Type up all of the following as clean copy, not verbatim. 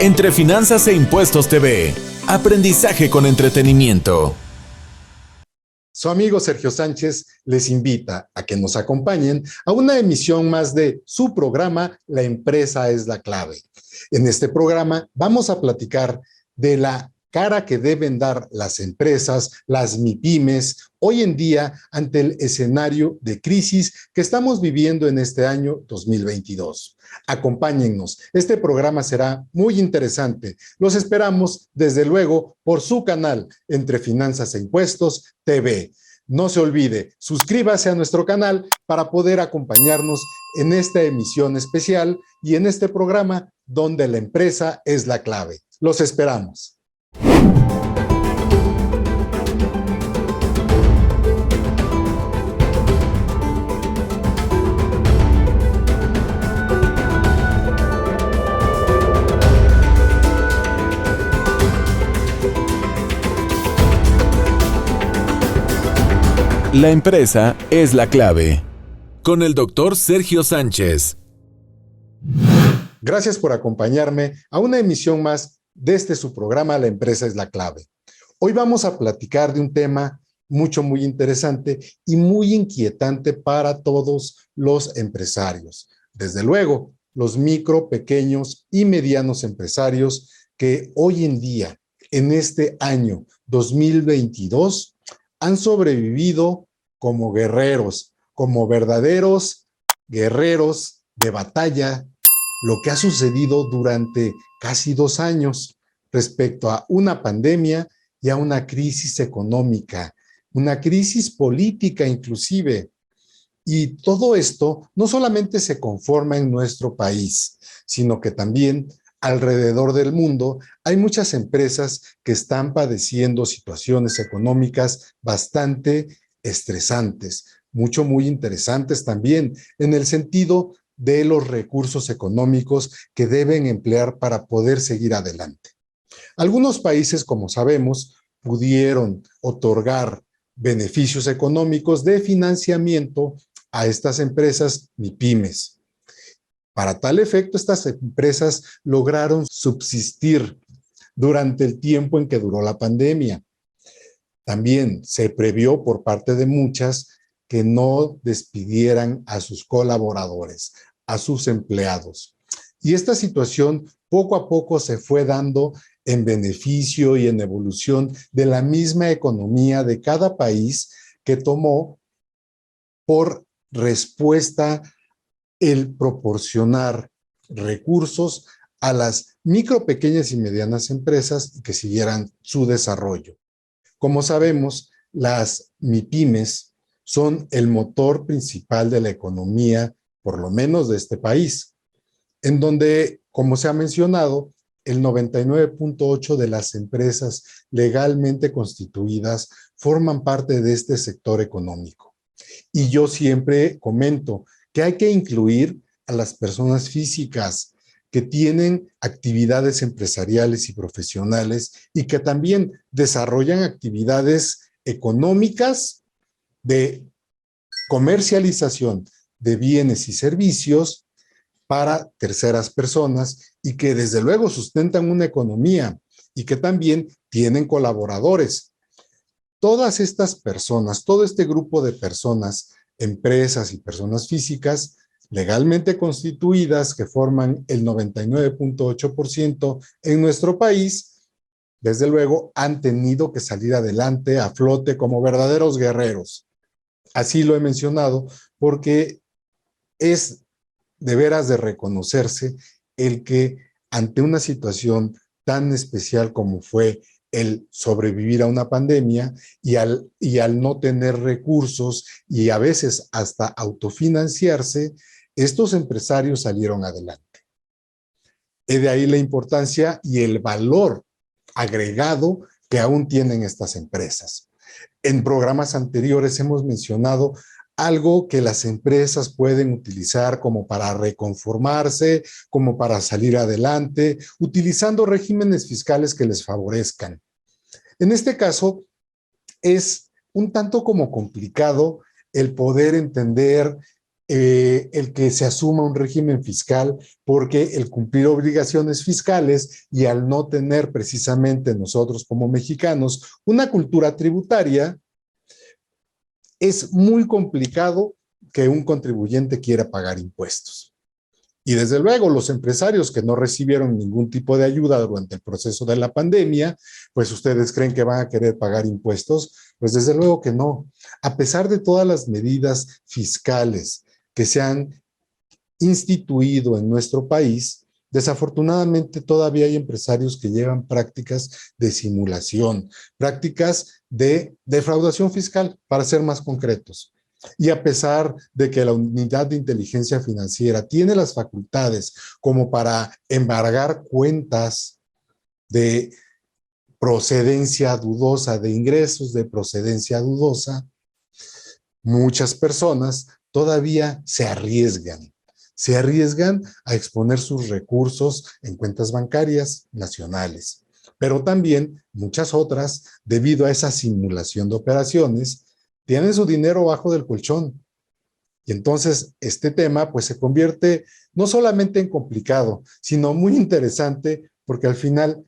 Entre Finanzas e Impuestos TV. Aprendizaje con entretenimiento. Su amigo Sergio Sánchez les invita a que nos acompañen a una emisión más de su programa La Empresa es la Clave. En este programa vamos a platicar de la cara que deben dar las empresas, las MIPYMES, hoy en día ante el escenario de crisis que estamos viviendo en este año 2022. Acompáñennos, este programa será muy interesante. Los esperamos, desde luego, por su canal Entre Finanzas e Impuestos TV. No se olvide, suscríbase a nuestro canal para poder acompañarnos en esta emisión especial y en este programa donde la empresa es la clave. Los esperamos. La empresa es la clave. Con el doctor Sergio Sánchez. Gracias por acompañarme a una emisión más de su programa La Empresa es la Clave. Hoy vamos a platicar de un tema muy interesante y muy inquietante para todos los empresarios. Desde luego, los micro, pequeños y medianos empresarios que hoy en día, en este año 2022, han sobrevivido como guerreros, como verdaderos guerreros de batalla, lo que ha sucedido durante casi 2 años respecto a una pandemia y a una crisis económica, una crisis política inclusive. Y todo esto no solamente se conforma en nuestro país, sino que también alrededor del mundo hay muchas empresas que están padeciendo situaciones económicas bastante estresantes, muy interesantes también, en el sentido de los recursos económicos que deben emplear para poder seguir adelante. Algunos países, como sabemos, pudieron otorgar beneficios económicos de financiamiento a estas empresas MIPYMES. Para tal efecto, estas empresas lograron subsistir durante el tiempo en que duró la pandemia. También se previó por parte de muchas que no despidieran a sus colaboradores, a sus empleados. Y esta situación poco a poco se fue dando en beneficio y en evolución de la misma economía de cada país, que tomó por respuesta el proporcionar recursos a las micro, pequeñas y medianas empresas que siguieran su desarrollo. Como sabemos, las MIPYMES son el motor principal de la economía, por lo menos de este país, en donde, como se ha mencionado, el 99.8% de las empresas legalmente constituidas forman parte de este sector económico. Y yo siempre comento que hay que incluir a las personas físicas que tienen actividades empresariales y profesionales y que también desarrollan actividades económicas de comercialización de bienes y servicios para terceras personas y que desde luego sustentan una economía y que también tienen colaboradores. Todas estas personas, todo este grupo de personas, empresas y personas físicas legalmente constituidas que forman el 99.8% en nuestro país, desde luego han tenido que salir adelante a flote como verdaderos guerreros. Así lo he mencionado porque es de veras de reconocerse el que ante una situación tan especial como fue el sobrevivir a una pandemia y al no tener recursos y a veces hasta autofinanciarse, estos empresarios salieron adelante. De ahí la importancia y el valor agregado que aún tienen estas empresas. En programas anteriores hemos mencionado algo que las empresas pueden utilizar como para reconformarse, como para salir adelante, utilizando regímenes fiscales que les favorezcan. En este caso, es un tanto como complicado el poder entender el que se asuma un régimen fiscal, porque el cumplir obligaciones fiscales y al no tener precisamente nosotros como mexicanos una cultura tributaria, es muy complicado que un contribuyente quiera pagar impuestos. Y desde luego los empresarios que no recibieron ningún tipo de ayuda durante el proceso de la pandemia, pues ustedes creen que van a querer pagar impuestos, pues desde luego que no. A pesar de todas las medidas fiscales que se han instituido en nuestro país, desafortunadamente todavía hay empresarios que llevan prácticas de simulación, prácticas de defraudación fiscal, para ser más concretos. Y a pesar de que la unidad de inteligencia financiera tiene las facultades como para embargar cuentas de procedencia dudosa, de ingresos de procedencia dudosa, muchas personas todavía se arriesgan a exponer sus recursos en cuentas bancarias nacionales. Pero también muchas otras, debido a esa simulación de operaciones, tienen su dinero bajo del colchón. Y entonces este tema pues se convierte no solamente en complicado, sino muy interesante, porque al final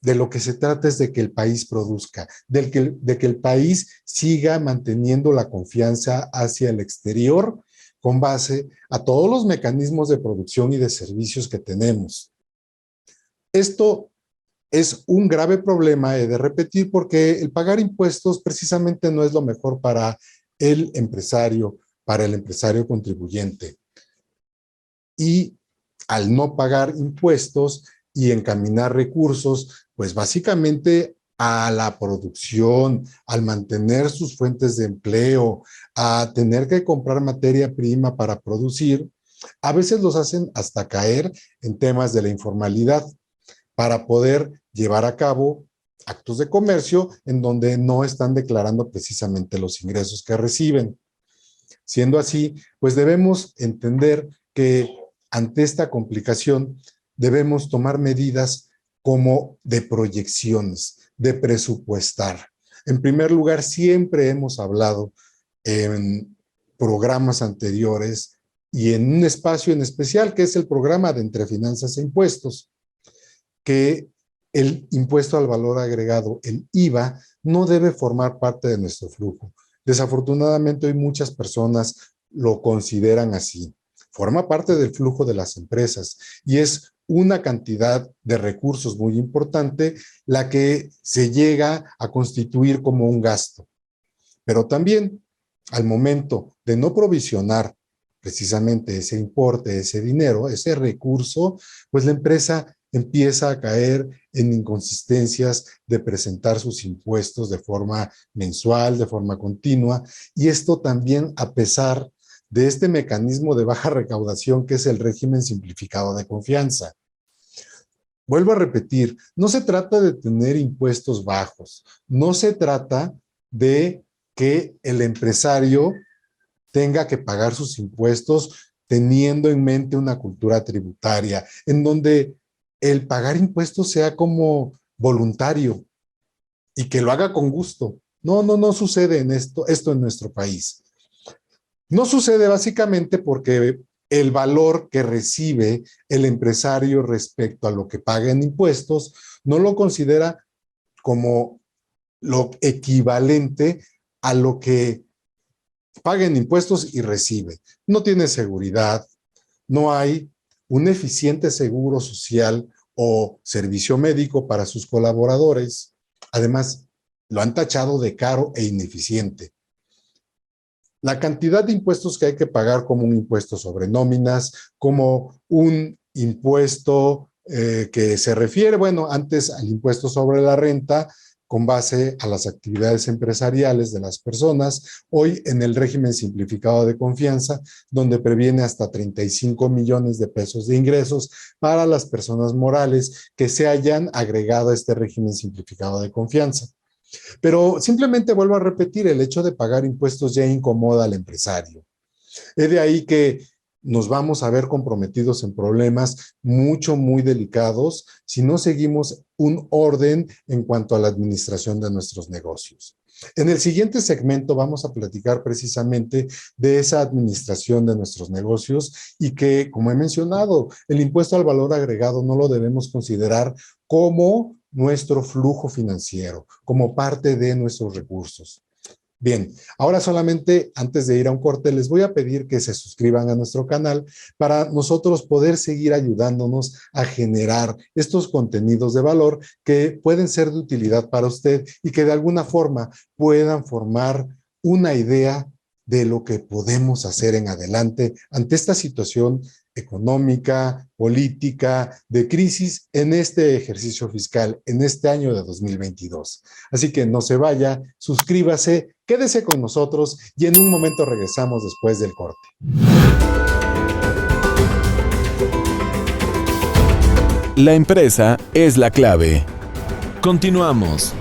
de lo que se trata es de que el país produzca, de que el país siga manteniendo la confianza hacia el exterior con base a todos los mecanismos de producción y de servicios que tenemos. Esto es un grave problema, he de repetir, porque el pagar impuestos precisamente no es lo mejor para el empresario contribuyente. Y al no pagar impuestos y encaminar recursos, pues básicamente a la producción, al mantener sus fuentes de empleo, a tener que comprar materia prima para producir, a veces los hacen hasta caer en temas de la informalidad para poder llevar a cabo actos de comercio en donde no están declarando precisamente los ingresos que reciben. Siendo así, pues debemos entender que ante esta complicación debemos tomar medidas como de proyecciones, de presupuestar. En primer lugar, siempre hemos hablado en programas anteriores y en un espacio en especial que es el programa de Entre Finanzas e Impuestos, que el impuesto al valor agregado, el IVA, no debe formar parte de nuestro flujo. Desafortunadamente hoy muchas personas lo consideran así. Forma parte del flujo de las empresas y es una cantidad de recursos muy importante la que se llega a constituir como un gasto. Pero también al momento de no provisionar precisamente ese importe, ese dinero, ese recurso, pues la empresa empieza a caer en inconsistencias de presentar sus impuestos de forma mensual, de forma continua, y esto también a pesar de este mecanismo de baja recaudación que es el régimen simplificado de confianza. Vuelvo a repetir, no se trata de tener impuestos bajos, no se trata de que el empresario tenga que pagar sus impuestos teniendo en mente una cultura tributaria, en donde el pagar impuestos sea como voluntario y que lo haga con gusto. No sucede esto en nuestro país. No sucede básicamente porque el valor que recibe el empresario respecto a lo que paga en impuestos no lo considera como lo equivalente a lo que paga en impuestos y recibe. No tiene seguridad, no hay un eficiente seguro social o servicio médico para sus colaboradores. Además, lo han tachado de caro e ineficiente. La cantidad de impuestos que hay que pagar, como un impuesto sobre nóminas, como un impuesto que se refiere, bueno, antes al impuesto sobre la renta, con base a las actividades empresariales de las personas, hoy en el régimen simplificado de confianza, donde previene hasta 35 millones de pesos de ingresos para las personas morales que se hayan agregado a este régimen simplificado de confianza. Pero simplemente vuelvo a repetir, el hecho de pagar impuestos ya incomoda al empresario. Es de ahí que nos vamos a ver comprometidos en problemas muy delicados si no seguimos un orden en cuanto a la administración de nuestros negocios. En el siguiente segmento vamos a platicar precisamente de esa administración de nuestros negocios y que, como he mencionado, el impuesto al valor agregado no lo debemos considerar como nuestro flujo financiero, como parte de nuestros recursos. Bien, ahora solamente antes de ir a un corte les voy a pedir que se suscriban a nuestro canal para nosotros poder seguir ayudándonos a generar estos contenidos de valor que pueden ser de utilidad para usted y que de alguna forma puedan formar una idea de lo que podemos hacer en adelante ante esta situación económica, política, de crisis en este ejercicio fiscal, en este año de 2022. Así que no se vaya, suscríbase, quédese con nosotros y en un momento regresamos después del corte. La empresa es la clave. Continuamos.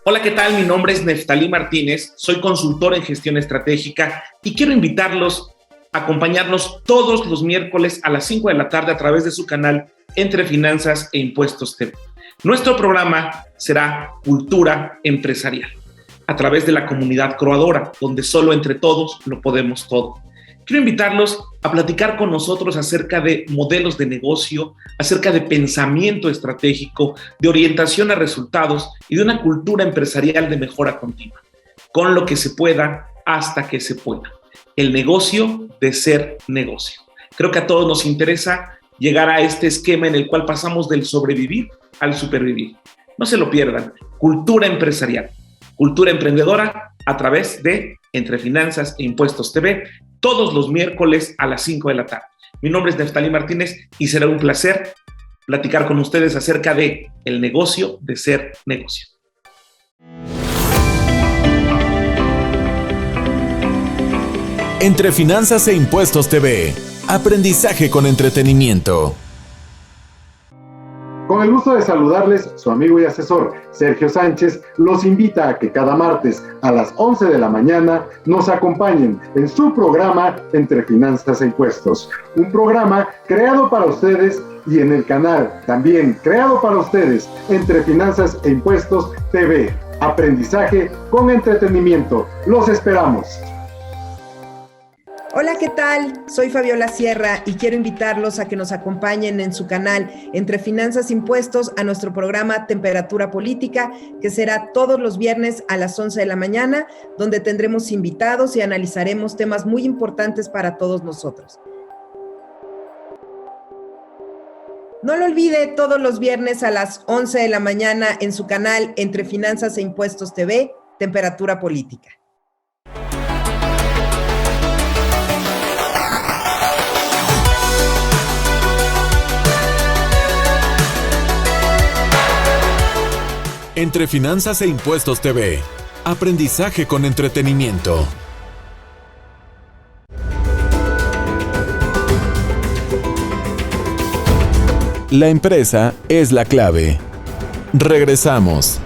Hola, ¿qué tal? Mi nombre es Neftalí Martínez, soy consultor en gestión estratégica y quiero invitarlos a acompañarnos todos los miércoles a las 5 de la tarde a través de su canal Entre Finanzas e Impuestos TV. Nuestro programa será Cultura Empresarial, a través de la comunidad croadora, donde solo entre todos lo podemos todo. Quiero invitarlos a platicar con nosotros acerca de modelos de negocio, acerca de pensamiento estratégico, de orientación a resultados y de una cultura empresarial de mejora continua, con lo que se pueda hasta que se pueda. El negocio de ser negocio. Creo que a todos nos interesa llegar a este esquema en el cual pasamos del sobrevivir al supervivir. No se lo pierdan. Cultura empresarial, cultura emprendedora a través de Entre Finanzas e Impuestos TV, todos los miércoles a las 5 de la tarde. Mi nombre es Neftalí Martínez y será un placer platicar con ustedes acerca de el negocio de ser negocio. Entre Finanzas e Impuestos TV. Aprendizaje con entretenimiento. Con el gusto de saludarles, su amigo y asesor Sergio Sánchez los invita a que cada martes a las 11 de la mañana nos acompañen en su programa Entre Finanzas e Impuestos. Un programa creado para ustedes y en el canal también creado para ustedes Entre Finanzas e Impuestos TV. Aprendizaje con entretenimiento. Los esperamos. Hola, ¿qué tal? Soy Fabiola Sierra y quiero invitarlos a que nos acompañen en su canal Entre Finanzas e Impuestos a nuestro programa Temperatura Política, que será todos los viernes a las 11 de la mañana, donde tendremos invitados y analizaremos temas muy importantes para todos nosotros. No lo olvide, todos los viernes a las 11 de la mañana en su canal Entre Finanzas e Impuestos TV, Temperatura Política. Entre Finanzas e Impuestos TV. Aprendizaje con entretenimiento. La empresa es la clave. Regresamos.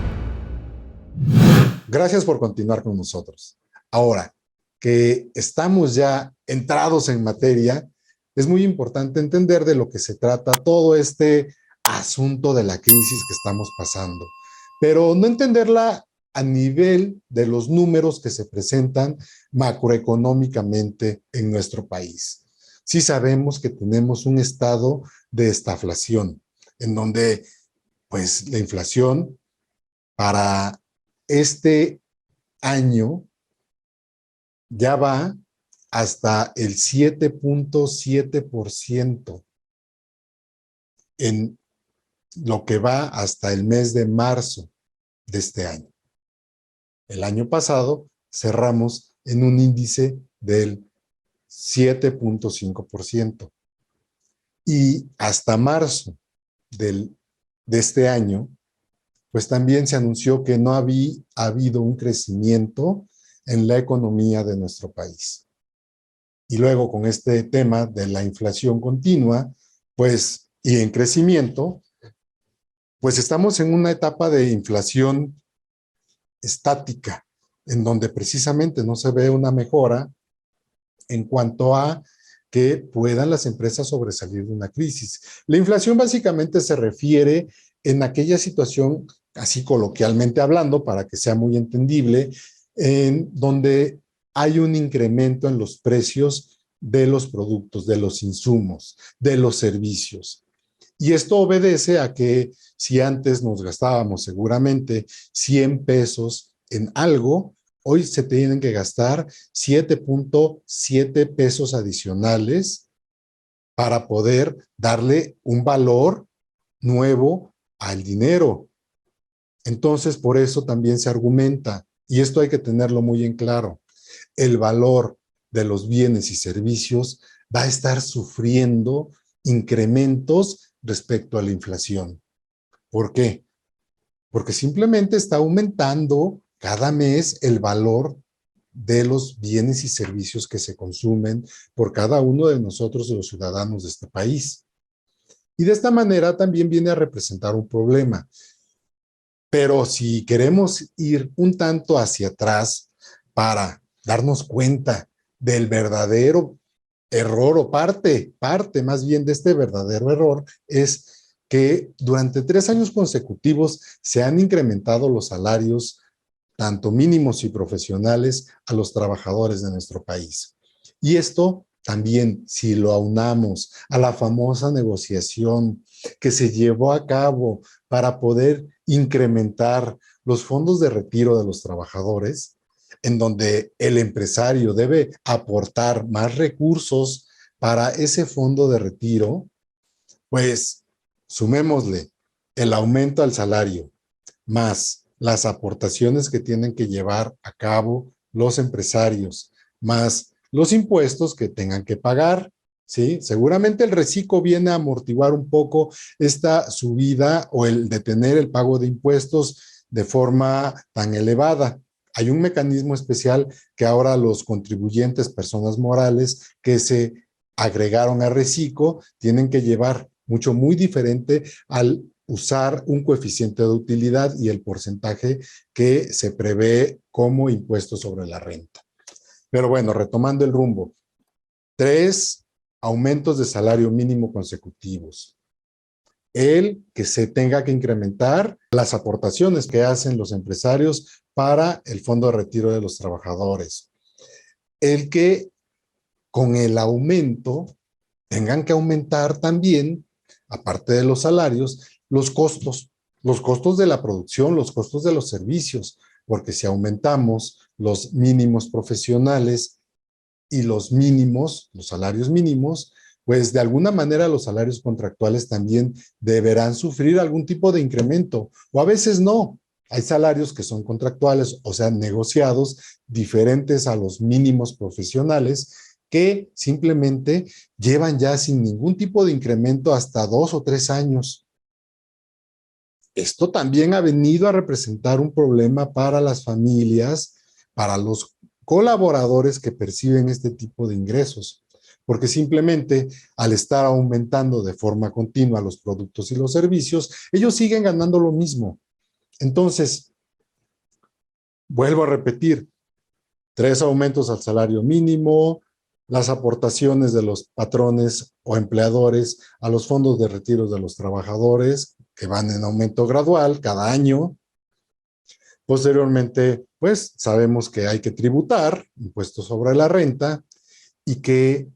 Gracias por continuar con nosotros. Ahora que estamos ya entrados en materia, es muy importante entender de lo que se trata todo este asunto de la crisis que estamos pasando. Pero no entenderla a nivel de los números que se presentan macroeconómicamente en nuestro país. Sí sabemos que tenemos un estado de estaflación, en donde pues la inflación para este año ya va hasta el 7.7% en lo que va hasta el mes de marzo de este año. El año pasado cerramos en un índice del 7.5%. Y hasta marzo de este año, pues también se anunció que no había habido un crecimiento en la economía de nuestro país. Y luego con este tema de la inflación continua, pues, y en crecimiento, pues estamos en una etapa de inflación estática, en donde precisamente no se ve una mejora en cuanto a que puedan las empresas sobresalir de una crisis. La inflación básicamente se refiere en aquella situación, así coloquialmente hablando, para que sea muy entendible, en donde hay un incremento en los precios de los productos, de los insumos, de los servicios. Y esto obedece a que si antes nos gastábamos seguramente 100 pesos en algo, hoy se tienen que gastar 7.7 pesos adicionales para poder darle un valor nuevo al dinero. Entonces, por eso también se argumenta, y esto hay que tenerlo muy en claro, el valor de los bienes y servicios va a estar sufriendo incrementos respecto a la inflación. ¿Por qué? Porque simplemente está aumentando cada mes el valor de los bienes y servicios que se consumen por cada uno de nosotros, los ciudadanos de este país. Y de esta manera también viene a representar un problema. Pero si queremos ir un tanto hacia atrás para darnos cuenta del verdadero error o parte más bien de este verdadero error, es que durante 3 años consecutivos se han incrementado los salarios, tanto mínimos y profesionales, a los trabajadores de nuestro país. Y esto también, si lo aunamos a la famosa negociación que se llevó a cabo para poder incrementar los fondos de retiro de los trabajadores, en donde el empresario debe aportar más recursos para ese fondo de retiro, pues sumémosle el aumento al salario, más las aportaciones que tienen que llevar a cabo los empresarios, más los impuestos que tengan que pagar, ¿sí? Seguramente el reciclo viene a amortiguar un poco esta subida o el detener el pago de impuestos de forma tan elevada. Hay un mecanismo especial que ahora los contribuyentes, personas morales que se agregaron a reciclo, tienen que llevar mucho muy diferente al usar un coeficiente de utilidad y el porcentaje que se prevé como impuesto sobre la renta. Pero bueno, retomando el rumbo, 3 aumentos de salario mínimo consecutivos. El que se tenga que incrementar las aportaciones que hacen los empresarios para el fondo de retiro de los trabajadores. El que con el aumento tengan que aumentar también, aparte de los salarios, los costos de la producción, los costos de los servicios, porque si aumentamos los mínimos profesionales y los mínimos, los salarios mínimos, pues de alguna manera los salarios contractuales también deberán sufrir algún tipo de incremento, o a veces no. Hay salarios que son contractuales, o sea, negociados, diferentes a los mínimos profesionales, que simplemente llevan ya sin ningún tipo de incremento hasta 2 o 3 años. Esto también ha venido a representar un problema para las familias, para los colaboradores que perciben este tipo de ingresos, porque simplemente al estar aumentando de forma continua los productos y los servicios, ellos siguen ganando lo mismo. Entonces, vuelvo a repetir, 3 aumentos al salario mínimo, las aportaciones de los patrones o empleadores a los fondos de retiro de los trabajadores, que van en aumento gradual cada año. Posteriormente, pues sabemos que hay que tributar impuestos sobre la renta y que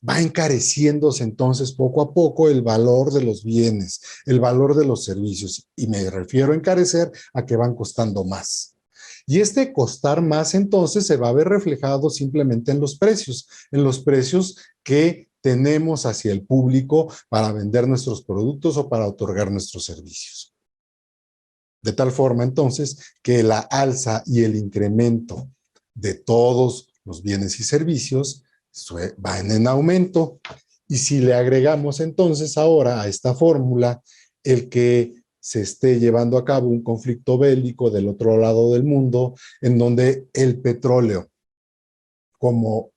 va encareciéndose entonces poco a poco el valor de los bienes, el valor de los servicios. Y me refiero a encarecer a que van costando más. Y este costar más entonces se va a ver reflejado simplemente en los precios que tenemos hacia el público para vender nuestros productos o para otorgar nuestros servicios. De tal forma entonces que la alza y el incremento de todos los bienes y servicios van en aumento. Y si le agregamos entonces ahora a esta fórmula el que se esté llevando a cabo un conflicto bélico del otro lado del mundo, en donde el petróleo como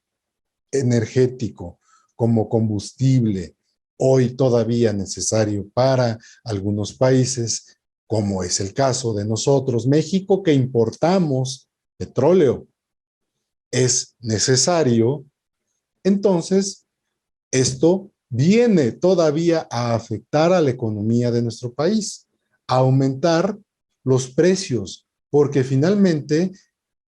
energético, como combustible, hoy todavía necesario para algunos países, como es el caso de nosotros, México, que importamos petróleo, es necesario, entonces esto viene todavía a afectar a la economía de nuestro país, a aumentar los precios, porque finalmente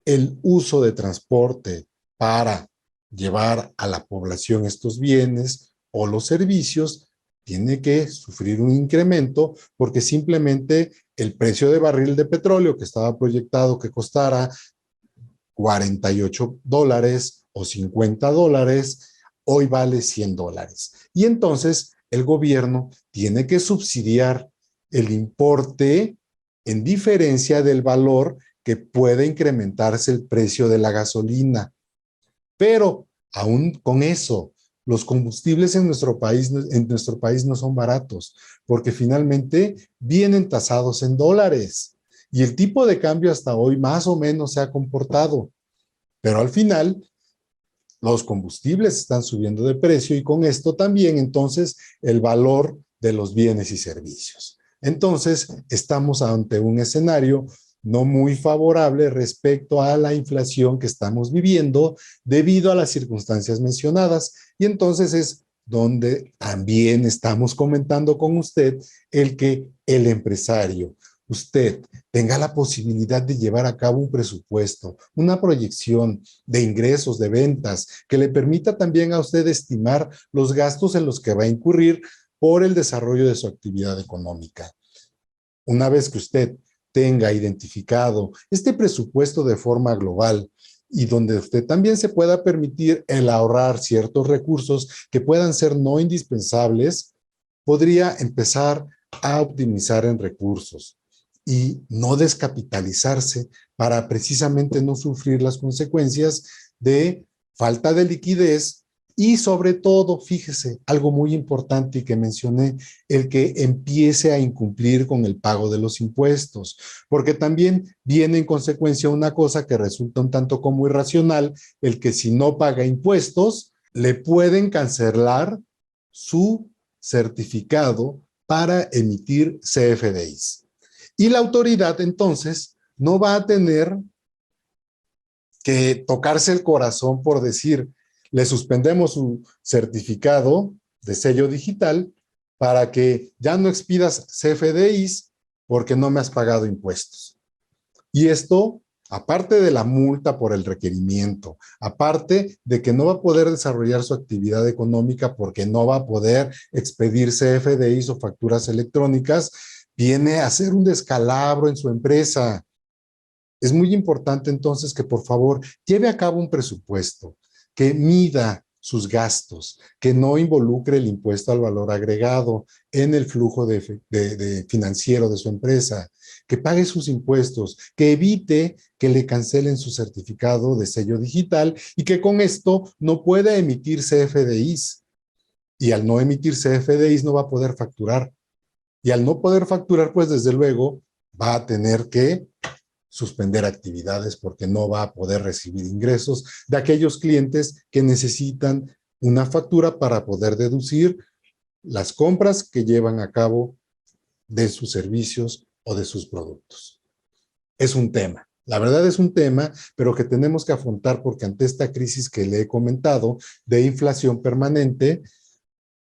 el uso de transporte para llevar a la población estos bienes o los servicios tiene que sufrir un incremento porque simplemente el precio de barril de petróleo que estaba proyectado que costara $48 o $50, hoy vale $100. Y entonces el gobierno tiene que subsidiar el importe en diferencia del valor que puede incrementarse el precio de la gasolina. Pero aún con eso, los combustibles en nuestro país no son baratos, porque finalmente vienen tasados en dólares. Y el tipo de cambio hasta hoy más o menos se ha comportado. Pero al final, los combustibles están subiendo de precio y con esto también, entonces, el valor de los bienes y servicios. Entonces, estamos ante un escenario no muy favorable respecto a la inflación que estamos viviendo debido a las circunstancias mencionadas. Y entonces es donde también estamos comentando con usted el que el empresario, usted tenga la posibilidad de llevar a cabo un presupuesto, una proyección de ingresos, de ventas, que le permita también a usted estimar los gastos en los que va a incurrir por el desarrollo de su actividad económica. Una vez que usted tenga identificado este presupuesto de forma global y donde usted también se pueda permitir el ahorrar ciertos recursos que puedan ser no indispensables, podría empezar a optimizar en recursos y no descapitalizarse para precisamente no sufrir las consecuencias de falta de liquidez y sobre todo, fíjese, algo muy importante y que mencioné, el que empiece a incumplir con el pago de los impuestos, porque también viene en consecuencia una cosa que resulta un tanto como irracional, el que si no paga impuestos, le pueden cancelar su certificado para emitir CFDIs. Y la autoridad entonces no va a tener que tocarse el corazón por decir, le suspendemos su certificado de sello digital para que ya no expidas CFDIs porque no me has pagado impuestos. Y esto, aparte de la multa por el requerimiento, aparte de que no va a poder desarrollar su actividad económica porque no va a poder expedir CFDIs o facturas electrónicas, viene a ser un descalabro en su empresa. Es muy importante entonces que por favor lleve a cabo un presupuesto, que mida sus gastos, que no involucre el impuesto al valor agregado en el flujo financiero de su empresa, que pague sus impuestos, que evite que le cancelen su certificado de sello digital y que con esto no pueda emitir CFDIs. Y al no emitir CFDIs no va a poder facturar. Y al no poder facturar, pues desde luego va a tener que suspender actividades porque no va a poder recibir ingresos de aquellos clientes que necesitan una factura para poder deducir las compras que llevan a cabo de sus servicios o de sus productos. Es un tema, la verdad es un tema, pero que tenemos que afrontar porque ante esta crisis que le he comentado de inflación permanente,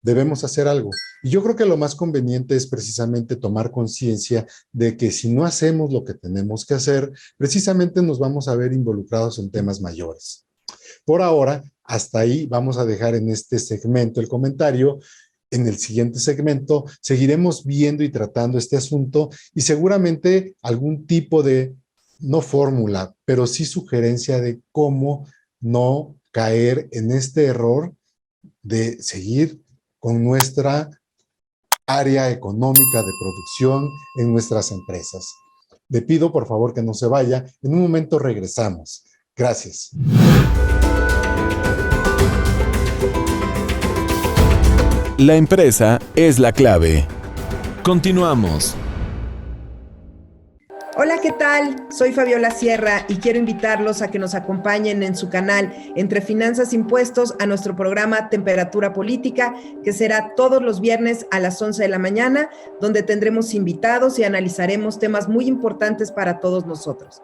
debemos hacer algo. Y yo creo que lo más conveniente es precisamente tomar conciencia de que si no hacemos lo que tenemos que hacer, precisamente nos vamos a ver involucrados en temas mayores. Por ahora, hasta ahí vamos a dejar en este segmento el comentario. En el siguiente segmento seguiremos viendo y tratando este asunto y seguramente algún tipo de, no fórmula, pero sí sugerencia de cómo no caer en este error de seguir con nuestra área económica de producción en nuestras empresas. Le pido por favor que no se vaya. En un momento regresamos. Gracias. La empresa es la clave. Continuamos. Hola, ¿qué tal? Soy Fabiola Sierra y quiero invitarlos a que nos acompañen en su canal Entre Finanzas e Impuestos a nuestro programa Temperatura Política, que será todos los viernes a las 11 de la mañana, donde tendremos invitados y analizaremos temas muy importantes para todos nosotros.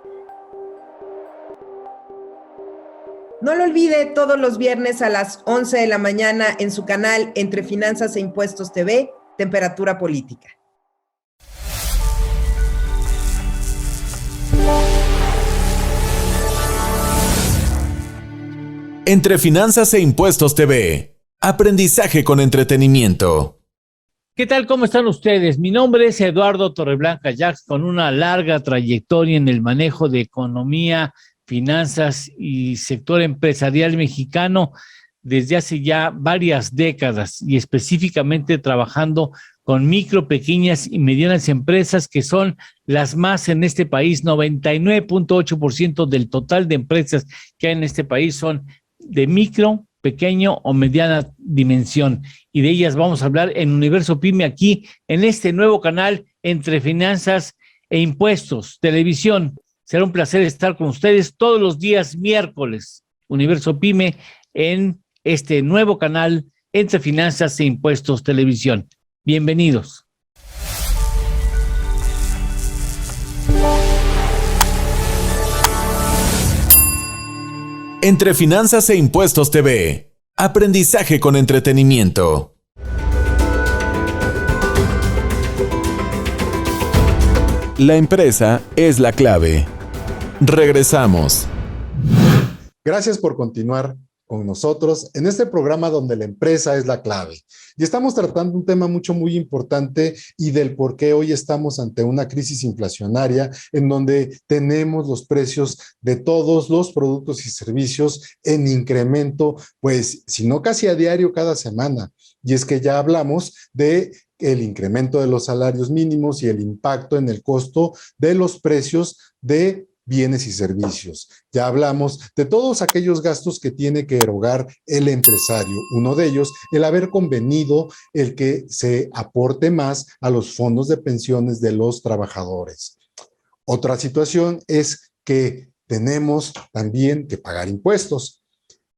No lo olvide, todos los viernes a las 11 de la mañana en su canal Entre Finanzas e Impuestos TV, Temperatura Política. Entre Finanzas e Impuestos TV. Aprendizaje con entretenimiento. ¿Qué tal? ¿Cómo están ustedes? Mi nombre es Eduardo Torreblanca Jax, con una larga trayectoria en el manejo de economía, finanzas y sector empresarial mexicano desde hace ya varias décadas, y específicamente trabajando con micro, pequeñas y medianas empresas, que son las más en este país. 99.8% del total de empresas que hay en este país son de micro, pequeño o mediana dimensión, y de ellas vamos a hablar en Universo Pyme, aquí en este nuevo canal Entre Finanzas e Impuestos Televisión. Será un placer estar con ustedes todos los días miércoles, Universo Pyme, en este nuevo canal Entre Finanzas e Impuestos Televisión. Bienvenidos. Entre Finanzas e Impuestos TV. Aprendizaje con entretenimiento. La empresa es la clave. Regresamos. Gracias por continuar con nosotros en este programa donde la empresa es la clave. Y estamos tratando un tema muy importante, y del por qué hoy estamos ante una crisis inflacionaria en donde tenemos los precios de todos los productos y servicios en incremento, pues si no casi a diario, cada semana. Y es que ya hablamos de el incremento de los salarios mínimos y el impacto en el costo de los precios de bienes y servicios. Ya hablamos de todos aquellos gastos que tiene que erogar el empresario. Uno de ellos, el haber convenido el que se aporte más a los fondos de pensiones de los trabajadores. Otra situación es que tenemos también que pagar impuestos,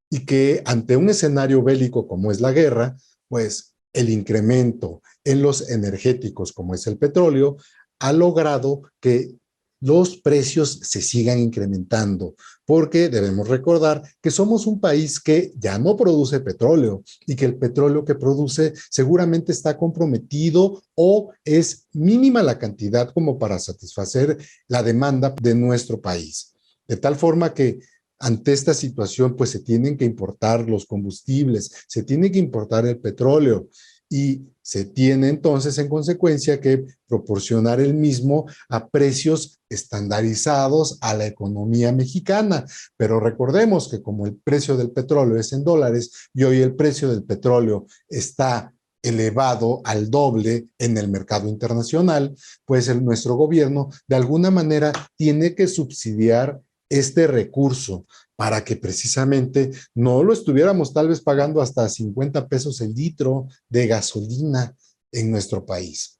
y que ante un escenario bélico como es la guerra, pues el incremento en los energéticos como es el petróleo ha logrado que los precios se sigan incrementando, porque debemos recordar que somos un país que ya no produce petróleo, y que el petróleo que produce seguramente está comprometido o es mínima la cantidad como para satisfacer la demanda de nuestro país. De tal forma que ante esta situación pues se tienen que importar los combustibles, se tiene que importar el petróleo, y se tiene entonces en consecuencia que proporcionar el mismo a precios estandarizados a la economía mexicana. Pero recordemos que como el precio del petróleo es en dólares y hoy el precio del petróleo está elevado al doble en el mercado internacional, pues nuestro gobierno de alguna manera tiene que subsidiar este recurso para que precisamente no lo estuviéramos tal vez pagando hasta 50 pesos el litro de gasolina en nuestro país.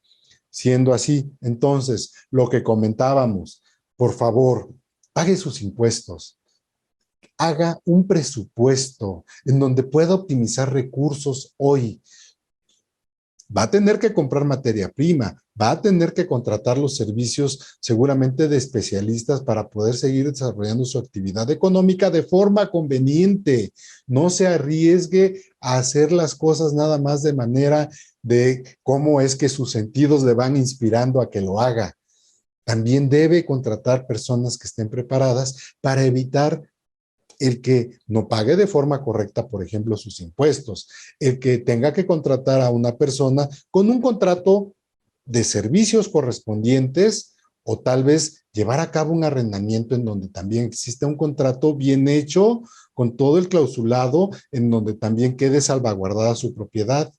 Siendo así, entonces, lo que comentábamos, por favor, pague sus impuestos, haga un presupuesto en donde pueda optimizar recursos hoy. Va a tener que comprar materia prima, va a tener que contratar los servicios seguramente de especialistas para poder seguir desarrollando su actividad económica de forma conveniente. No se arriesgue a hacer las cosas nada más de manera de cómo es que sus sentidos le van inspirando a que lo haga. También debe contratar personas que estén preparadas para evitar el que no pague de forma correcta, por ejemplo, sus impuestos, el que tenga que contratar a una persona con un contrato de servicios correspondientes, o tal vez llevar a cabo un arrendamiento en donde también exista un contrato bien hecho, con todo el clausulado, en donde también quede salvaguardada su propiedad.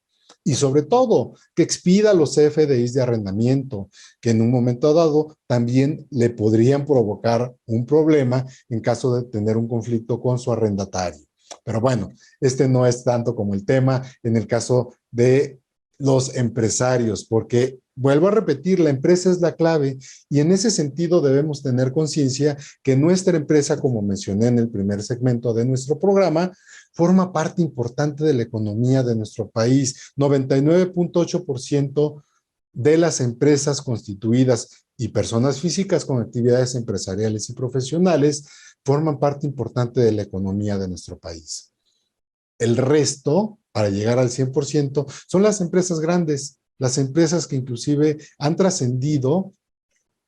Y sobre todo, que expida los CFDIs de arrendamiento, que en un momento dado también le podrían provocar un problema en caso de tener un conflicto con su arrendatario. Pero bueno, este no es tanto como el tema en el caso de los empresarios, porque vuelvo a repetir, la empresa es la clave, y en ese sentido debemos tener conciencia que nuestra empresa, como mencioné en el primer segmento de nuestro programa, forma parte importante de la economía de nuestro país. 99.8% de las empresas constituidas y personas físicas con actividades empresariales y profesionales forman parte importante de la economía de nuestro país. El resto, para llegar al 100%, son las empresas grandes, las empresas que inclusive han trascendido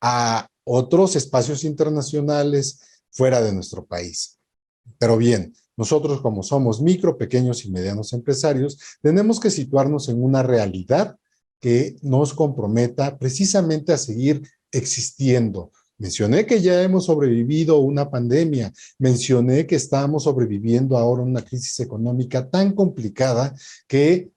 a otros espacios internacionales fuera de nuestro país. Pero bien, nosotros como somos micro, pequeños y medianos empresarios, tenemos que situarnos en una realidad que nos comprometa precisamente a seguir existiendo. Mencioné que ya hemos sobrevivido una pandemia, mencioné que estamos sobreviviendo ahora una crisis económica tan complicada que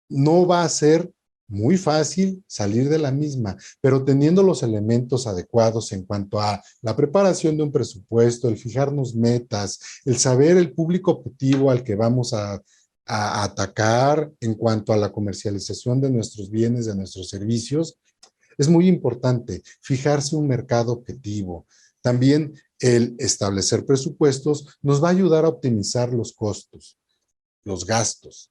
no va a ser muy fácil salir de la misma, pero teniendo los elementos adecuados en cuanto a la preparación de un presupuesto, el fijarnos metas, el saber el público objetivo al que vamos a atacar en cuanto a la comercialización de nuestros bienes, de nuestros servicios, es muy importante fijarse un mercado objetivo. También el establecer presupuestos nos va a ayudar a optimizar los costos, los gastos,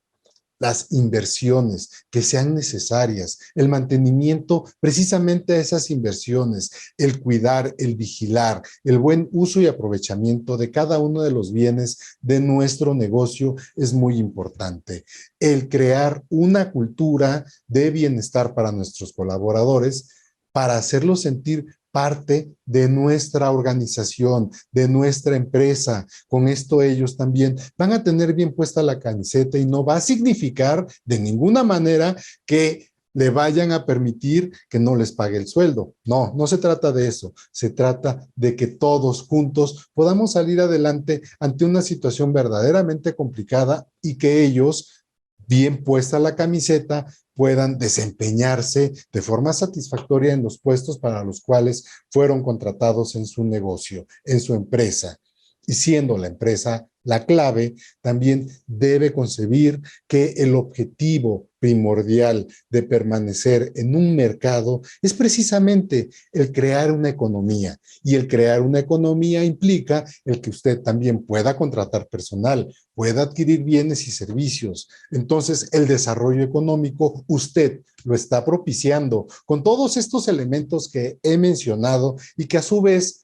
las inversiones que sean necesarias, el mantenimiento precisamente de esas inversiones, el cuidar, el vigilar, el buen uso y aprovechamiento de cada uno de los bienes de nuestro negocio es muy importante. El crear una cultura de bienestar para nuestros colaboradores, para hacerlos sentir parte de nuestra organización, de nuestra empresa. Con esto ellos también van a tener bien puesta la camiseta y no va a significar de ninguna manera que le vayan a permitir que no les pague el sueldo. No, no se trata de eso. Se trata de que todos juntos podamos salir adelante ante una situación verdaderamente complicada y que ellos, bien puesta la camiseta, puedan desempeñarse de forma satisfactoria en los puestos para los cuales fueron contratados en su negocio, en su empresa. Y siendo la empresa la clave, también debe concebir que el objetivo primordial de permanecer en un mercado es precisamente el crear una economía. Y el crear una economía implica el que usted también pueda contratar personal, pueda adquirir bienes y servicios. Entonces, el desarrollo económico, usted lo está propiciando con todos estos elementos que he mencionado y que a su vez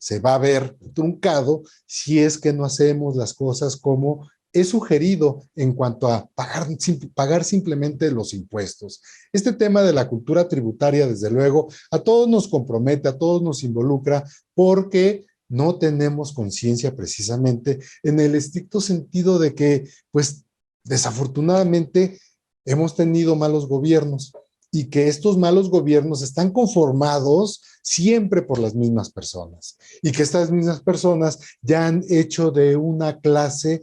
se va a ver truncado si es que no hacemos las cosas como he sugerido en cuanto a pagar simplemente los impuestos. Este tema de la cultura tributaria, desde luego, a todos nos compromete, a todos nos involucra, porque no tenemos conciencia precisamente en el estricto sentido de que, pues, desafortunadamente hemos tenido malos gobiernos y que estos malos gobiernos están conformados siempre por las mismas personas y que estas mismas personas ya han hecho de una clase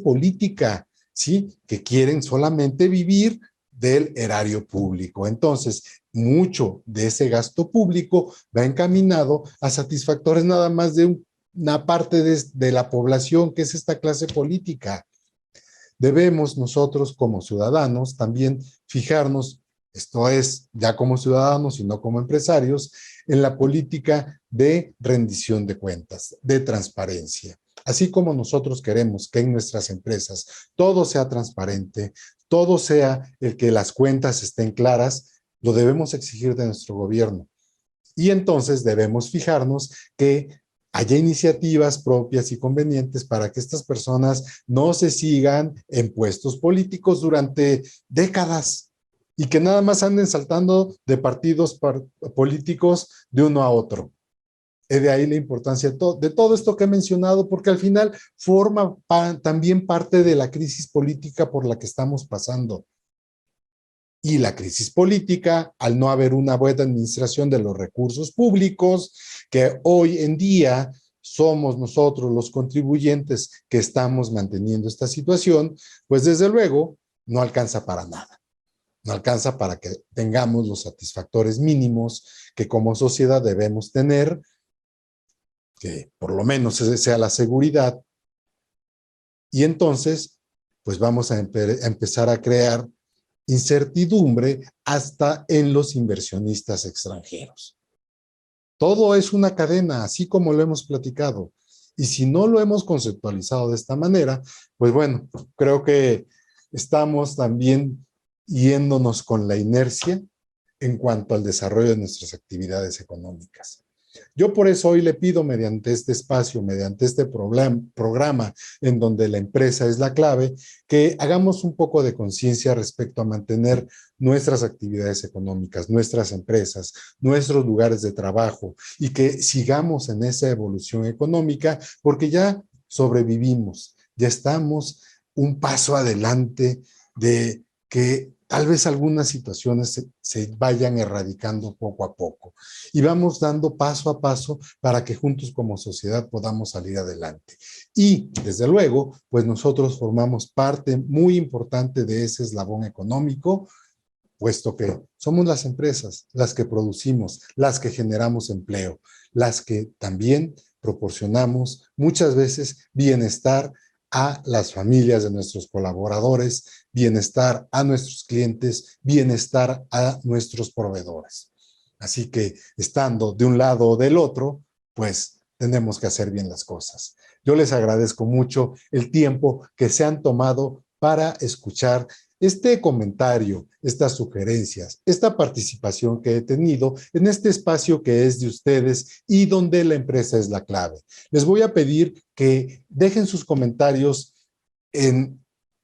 política, ¿sí? Que quieren solamente vivir del erario público. Entonces, mucho de ese gasto público va encaminado a satisfactores nada más de una parte de la población que es esta clase política. Debemos nosotros como ciudadanos también fijarnos, esto es, ya como ciudadanos y no como empresarios, en la política de rendición de cuentas, de transparencia. Así como nosotros queremos que en nuestras empresas todo sea transparente, todo sea el que las cuentas estén claras, lo debemos exigir de nuestro gobierno. Y entonces debemos fijarnos que haya iniciativas propias y convenientes para que estas personas no se sigan en puestos políticos durante décadas y que nada más anden saltando de partidos políticos de uno a otro. De ahí la importancia de todo esto que he mencionado, porque al final forma también parte de la crisis política por la que estamos pasando. Y la crisis política, al no haber una buena administración de los recursos públicos, que hoy en día somos nosotros los contribuyentes que estamos manteniendo esta situación, pues desde luego no alcanza para nada. No alcanza para que tengamos los satisfactores mínimos que como sociedad debemos tener, que por lo menos sea la seguridad. Y entonces, pues vamos a empezar a crear incertidumbre hasta en los inversionistas extranjeros. Todo es una cadena, así como lo hemos platicado. Y si no lo hemos conceptualizado de esta manera, pues bueno, creo que estamos también yéndonos con la inercia en cuanto al desarrollo de nuestras actividades económicas. Yo por eso hoy le pido mediante este espacio, mediante este programa en donde la empresa es la clave, que hagamos un poco de conciencia respecto a mantener nuestras actividades económicas, nuestras empresas, nuestros lugares de trabajo y que sigamos en esa evolución económica porque ya sobrevivimos, ya estamos un paso adelante de que tal vez algunas situaciones se vayan erradicando poco a poco y vamos dando paso a paso para que juntos como sociedad podamos salir adelante. Y desde luego, pues nosotros formamos parte muy importante de ese eslabón económico, puesto que somos las empresas las que producimos, las que generamos empleo, las que también proporcionamos muchas veces bienestar a las familias de nuestros colaboradores, bienestar a nuestros clientes, bienestar a nuestros proveedores. Así que estando de un lado o del otro, pues tenemos que hacer bien las cosas. Yo les agradezco mucho el tiempo que se han tomado para escuchar este comentario, estas sugerencias, esta participación que he tenido en este espacio que es de ustedes y donde la empresa es la clave. Les voy a pedir que dejen sus comentarios en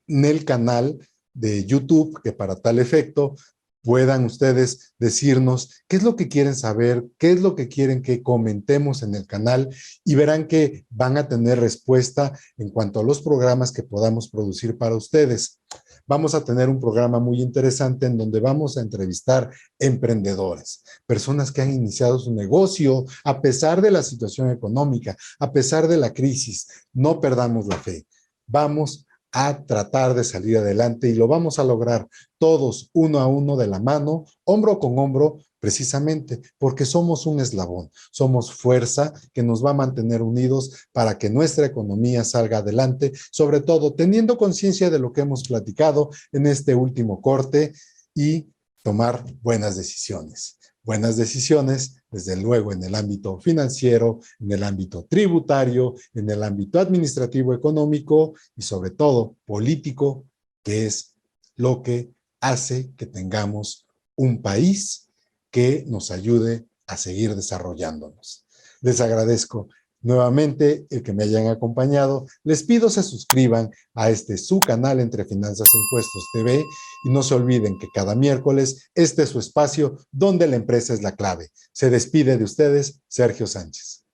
el canal de YouTube, que para tal efecto puedan ustedes decirnos qué es lo que quieren saber, qué es lo que quieren que comentemos en el canal y verán que van a tener respuesta en cuanto a los programas que podamos producir para ustedes. Vamos a tener un programa muy interesante en donde vamos a entrevistar emprendedores, personas que han iniciado su negocio a pesar de la situación económica, a pesar de la crisis. No perdamos la fe. Vamos a tratar de salir adelante y lo vamos a lograr todos uno a uno de la mano, hombro con hombro, precisamente porque somos un eslabón, somos fuerza que nos va a mantener unidos para que nuestra economía salga adelante, sobre todo teniendo conciencia de lo que hemos platicado en este último corte y tomar buenas decisiones. Buenas decisiones, desde luego, en el ámbito financiero, en el ámbito tributario, en el ámbito administrativo económico y sobre todo político, que es lo que hace que tengamos un país que nos ayude a seguir desarrollándonos. Les agradezco nuevamente el que me hayan acompañado. Les pido se suscriban a su canal Entre Finanzas e Impuestos TV y no se olviden que cada miércoles este es su espacio donde la empresa es la clave. Se despide de ustedes Sergio Sánchez.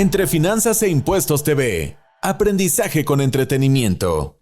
Entre Finanzas e Impuestos TV. Aprendizaje con entretenimiento.